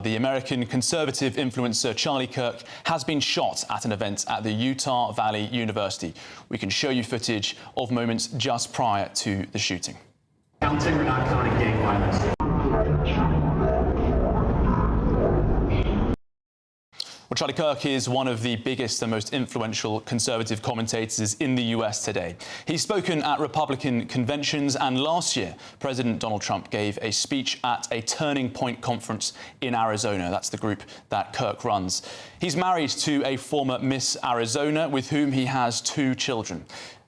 The American conservative influencer Charlie Kirk has been shot at an event at the Utah Valley University. We can show you footage of moments just prior to the shooting. Counting or not counting gang violence? Well, Charlie Kirk is one of the biggest and most influential conservative commentators in the US today. He's spoken at Republican conventions, and last year, President Donald Trump gave a speech at a Turning Point conference in Arizona. That's the group that Kirk runs. He's married to a former Miss Arizona with whom he has 2 children.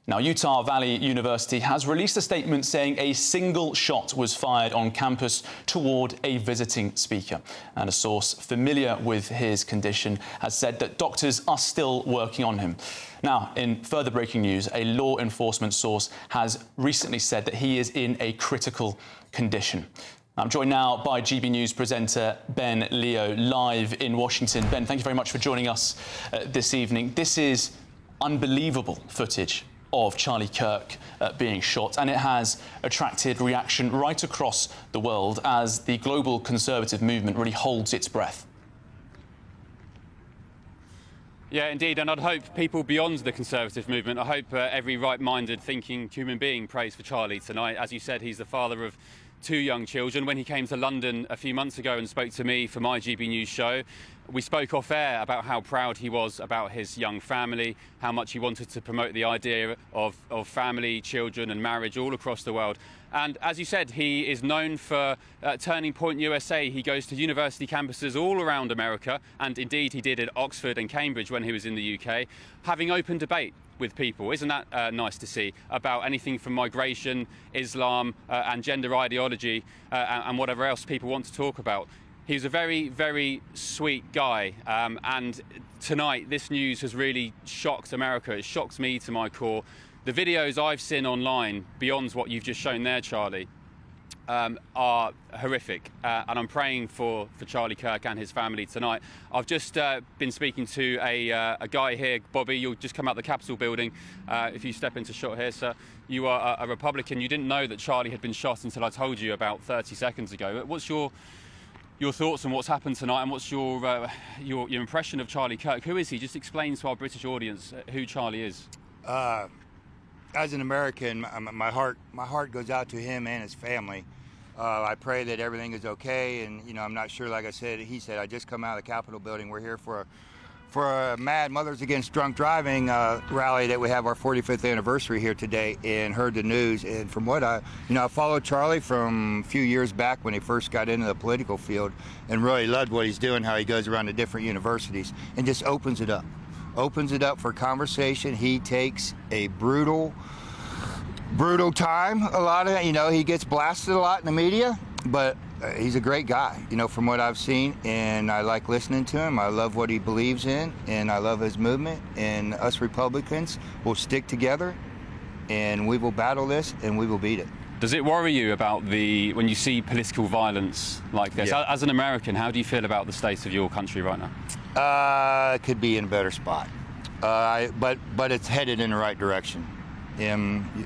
Now, Utah Valley University has released a statement saying a single shot was fired on campus toward a visiting speaker. And a source familiar with his condition has said that doctors are still working on him. Now, in further breaking news, a law enforcement source has recently said that he is in a critical condition. I'm joined now by GB News presenter Ben Leo, live in Washington. Ben, thank you very much for joining us this evening. This is unbelievable footage of Charlie Kirk being shot, and it has attracted reaction right across the world as the global conservative movement really holds its breath. Yeah, indeed, and I'd hope people beyond the conservative movement, I hope every right-minded thinking human being prays for Charlie tonight. As you said, he's the father of 2 young children. When he came to London a few months ago and spoke to me for my GB News show, we spoke off air about how proud he was about his young family, how much he wanted to promote the idea of family, children and marriage all across the world. And as you said, he is known for Turning Point USA. He goes to university campuses all around America, and indeed he did at Oxford and Cambridge when he was in the UK, having open debate with people. Isn't that nice to see, about anything from migration, Islam and gender ideology and whatever else people want to talk about. He's a very, very sweet guy, and tonight this news has really shocked America. It shocked me to my core. The videos I've seen online, beyond what you've just shown there, Charlie, are horrific, and I'm praying for Charlie Kirk and his family tonight. I've just been speaking to a guy here. Bobby, you'll just come out the Capitol building. If you step into shot here, sir. You are a Republican. You didn't know that Charlie had been shot until I told you about 30 seconds ago. What's your thoughts on what's happened tonight, and what's your impression of Charlie Kirk? Who is he? Just explain to our British audience who Charlie is. As an American, my heart goes out to him and his family. I pray that everything is okay, and I'm not sure. Like I said, he said, I just come out of the Capitol building. We're here for a Mad Mothers Against Drunk Driving rally that we have our 45th anniversary here today, and heard the news. And from what I followed Charlie from a few years back when he first got into the political field, and really loved what he's doing, how he goes around to different universities and just opens it up for conversation. He takes a brutal time. A lot of he gets blasted a lot in the media, but he's a great guy, from what I've seen, and I like listening to him. I love what he believes in, and I love his movement. And us Republicans will stick together, and we will battle this, and we will beat it. Does it worry you about when you see political violence like this? Yeah. As an American, how do you feel about the state of your country right now? It could be in a better spot, but it's headed in the right direction.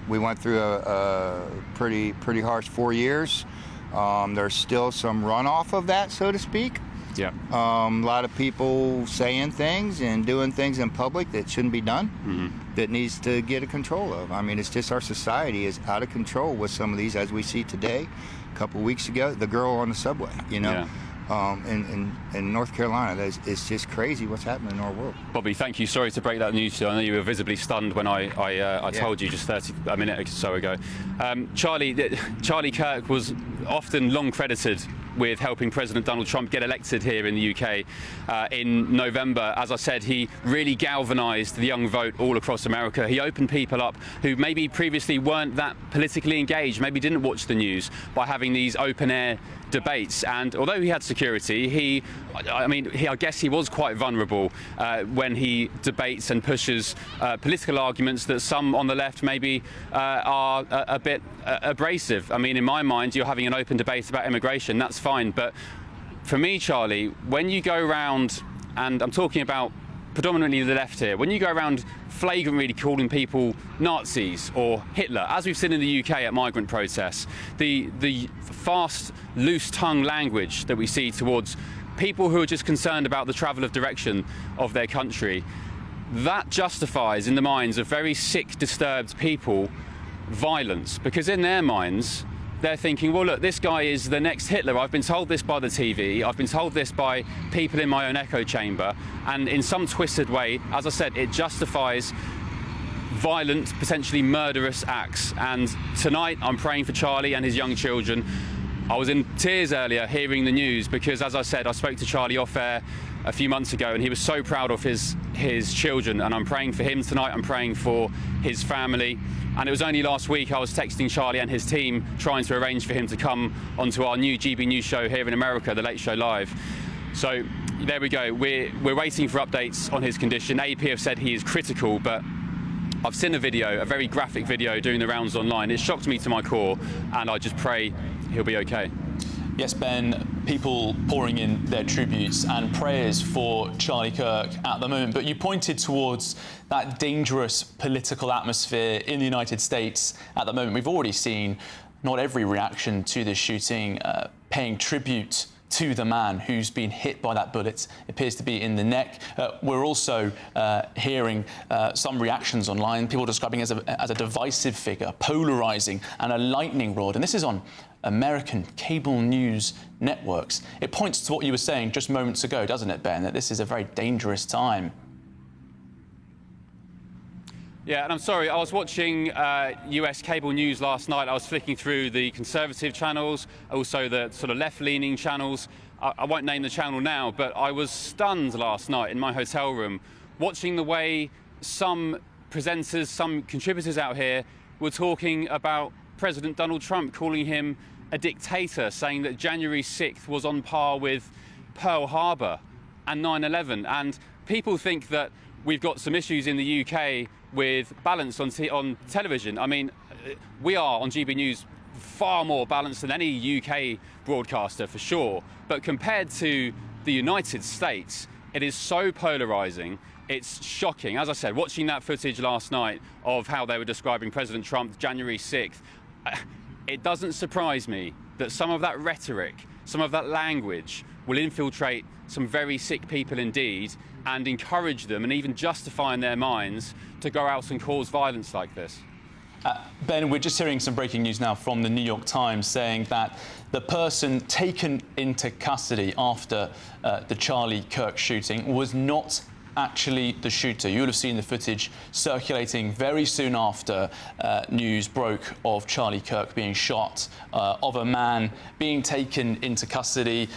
We went through a pretty harsh 4 years. There's still some runoff of that, so to speak. Yeah. A lot of people saying things and doing things in public that shouldn't be done, that needs to get a control of. I mean, it's just our society is out of control with some of these, as we see today. A couple of weeks ago, the girl on the subway, Yeah. In North Carolina, it's just crazy what's happening in our world. Bobby, thank you. Sorry to break that news to you. I know you were visibly stunned when I told you just a minute or so ago. Charlie Kirk was often long credited with helping President Donald Trump get elected here in the UK in November. As I said, he really galvanised the young vote all across America. He opened people up who maybe previously weren't that politically engaged, maybe didn't watch the news, by having these open-air debates. And although he had security, I guess he was quite vulnerable when he debates and pushes political arguments that some on the left maybe are a bit abrasive. I mean, in my mind, you're having an open debate about immigration, that's fine. But for me, Charlie, when you go around, and I'm talking about predominantly the left here, when you go around flagrantly calling people Nazis or Hitler, as we've seen in the UK at migrant protests, the fast, loose-tongue language that we see towards people who are just concerned about the travel of direction of their country, that justifies in the minds of very sick, disturbed people violence, because in their minds they're thinking, well, look, this guy is the next Hitler. I've been told this by the TV, I've been told this by people in my own echo chamber, and in some twisted way, as I said, it justifies violent, potentially murderous acts. And tonight I'm praying for Charlie and his young children. I was in tears earlier hearing the news because, as I said, I spoke to Charlie off air a few months ago and he was so proud of his children, and I'm praying for him tonight. I'm praying for his family. And it was only last week I was texting Charlie and his team trying to arrange for him to come onto our new GB News show here in America, The Late Show Live. So there we go. We're waiting for updates on his condition. AP have said he is critical, but I've seen a video, a very graphic video doing the rounds online. It shocked me to my core, and I just pray he'll be okay. Yes, Ben, people pouring in their tributes and prayers for Charlie Kirk at the moment, but you pointed towards that dangerous political atmosphere in the United States at the moment. We've already seen not every reaction to this shooting paying tribute to the man who's been hit by that bullet. It appears to be in the neck. We're also hearing some reactions online, people describing as a divisive figure, polarising, and a lightning rod. And this is on American cable news networks. It points to what you were saying just moments ago, doesn't it, Ben, that this is a very dangerous time. Yeah, and I'm sorry, I was watching US cable news last night. I was flicking through the conservative channels, also the sort of left-leaning channels. I won't name the channel now, but I was stunned last night in my hotel room watching the way some presenters, some contributors out here were talking about President Donald Trump, calling him a dictator, saying that January 6th was on par with Pearl Harbor and 9/11. And people think that we've got some issues in the UK with balance on television. I mean, we are on GB News far more balanced than any UK broadcaster, for sure. But compared to the United States, it is so polarising. It's shocking. As I said, watching that footage last night of how they were describing President Trump January 6th, it doesn't surprise me that some of that rhetoric, some of that language will infiltrate some very sick people indeed and encourage them and even justify in their minds to go out and cause violence like this. Ben, we're just hearing some breaking news now from the New York Times saying that the person taken into custody after the Charlie Kirk shooting was not actually the shooter. You'll have seen the footage circulating very soon after news broke of Charlie Kirk being shot, of a man being taken into custody,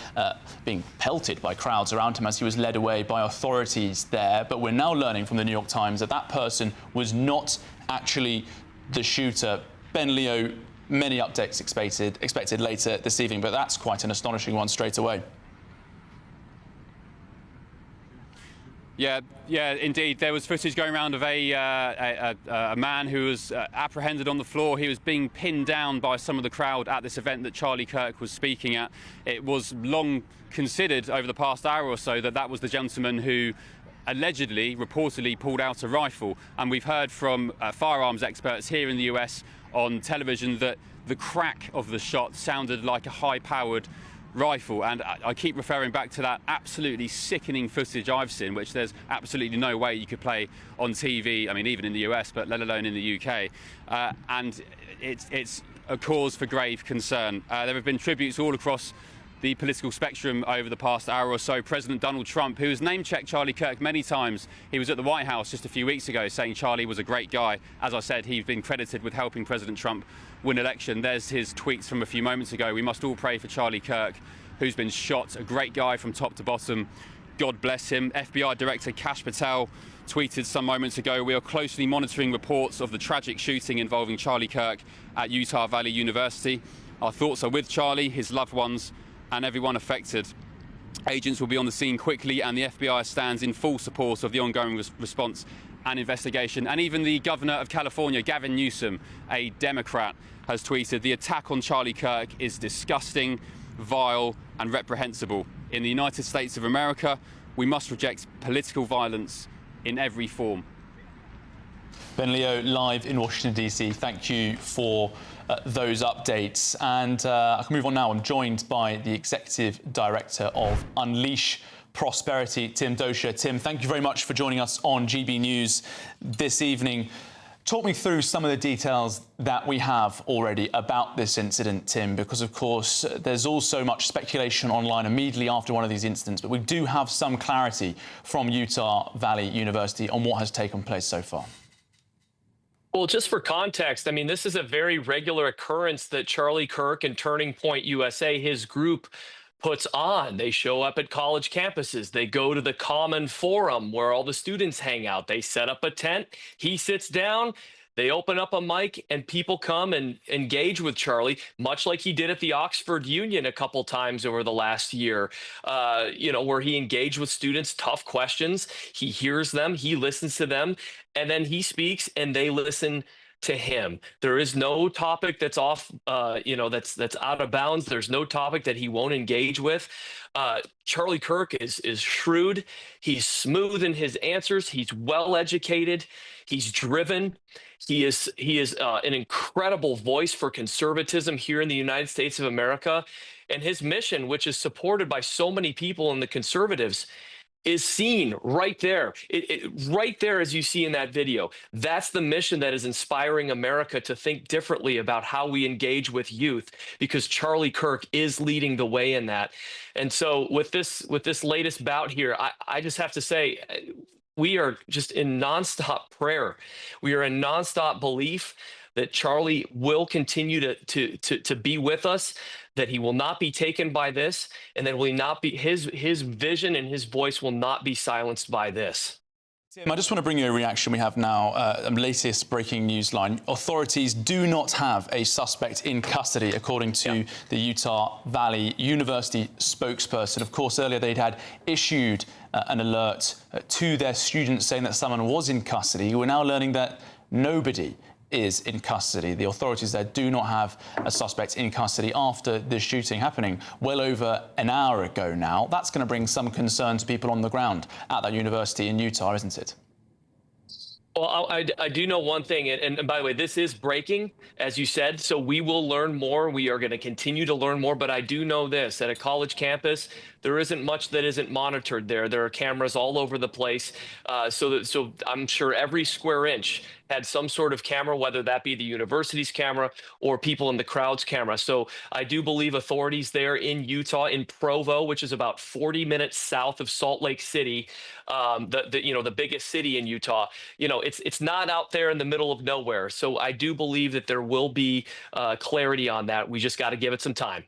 being pelted by crowds around him as he was led away by authorities there. But we're now learning from the New York Times that that person was not actually the shooter. Ben, Leo, many updates expected later this evening, but that's quite an astonishing one straight away. Yeah, indeed. There was footage going around of a man who was apprehended on the floor. He was being pinned down by some of the crowd at this event that Charlie Kirk was speaking at. It was long considered over the past hour or so that that was the gentleman who allegedly, reportedly pulled out a rifle. And we've heard from firearms experts here in the US on television that the crack of the shot sounded like a high-powered rifle, and I keep referring back to that absolutely sickening footage I've seen, which there's absolutely no way you could play on TV, I mean even in the US, but let alone in the UK, and it's a cause for grave concern. There have been tributes all across the political spectrum over the past hour or so. President Donald Trump, who has name-checked Charlie Kirk many times. He was at the White House just a few weeks ago saying Charlie was a great guy. As I said, he's been credited with helping President Trump win election. There's his tweets from a few moments ago. We must all pray for Charlie Kirk, who's been shot. A great guy from top to bottom. God bless him. FBI Director Kash Patel tweeted some moments ago, "We are closely monitoring reports of the tragic shooting involving Charlie Kirk at Utah Valley University. Our thoughts are with Charlie, his loved ones, and everyone affected. Agents will be on the scene quickly, and the FBI stands in full support of the ongoing response and investigation." And even the governor of California, Gavin Newsom, a Democrat, has tweeted, "The attack on Charlie Kirk is disgusting, vile and reprehensible. In the United States of America, we must reject political violence in every form." Ben Leo, live in Washington, D.C. Thank you for those updates. And I can move on now. I'm joined by the Executive Director of Unleash Prosperity, Tim Dosha. Tim, thank you very much for joining us on GB News this evening. Talk me through some of the details that we have already about this incident, Tim, because, of course, there's also much speculation online immediately after one of these incidents, but we do have some clarity from Utah Valley University on what has taken place so far. Well, just for context, I mean, this is a very regular occurrence that Charlie Kirk and Turning Point USA, his group, puts on. They show up at college campuses. They go to the common forum where all the students hang out. They set up a tent. He sits down. They open up a mic and people come and engage with Charlie, much like he did at the Oxford Union a couple times over the last year, where he engaged with students, tough questions. He hears them, he listens to them, and then he speaks and they listen to him. There is no topic that's off, that's out of bounds. There's no topic that he won't engage with. Charlie Kirk is shrewd. He's smooth in his answers. He's well educated. He's driven. He is an incredible voice for conservatism here in the United States of America. And his mission, which is supported by so many people in the conservatives, is seen right there. Right there, as you see in that video. That's the mission that is inspiring America to think differently about how we engage with youth, because Charlie Kirk is leading the way in that. And so with this latest bout here, I just have to say, we are just in nonstop prayer. We are in nonstop belief that Charlie will continue to be with us, that he will not be taken by this, and that will not be his vision and his voice will not be silenced by this. Tim, I just want to bring you a reaction we have now. Latest breaking news line. Authorities do not have a suspect in custody, according to the Utah Valley University spokesperson. Of course, earlier they'd had issued an alert to their students saying that someone was in custody. We're now learning that nobody is in custody. The authorities there do not have a suspect in custody after this shooting happening well over an hour ago now. That's going to bring some concern to people on the ground at that university in Utah, isn't it? Well, I do know one thing, and by the way, this is breaking, as you said, so we will learn more. We are going to continue to learn more, but I do know this, at a college campus, there isn't much that isn't monitored there. There are cameras all over the place, so I'm sure every square inch had some sort of camera, whether that be the university's camera or people in the crowd's camera. So I do believe authorities there in Utah, in Provo, which is about 40 minutes south of Salt Lake City, the biggest city in Utah, it's not out there in the middle of nowhere. So I do believe that there will be clarity on that. We just got to give it some time.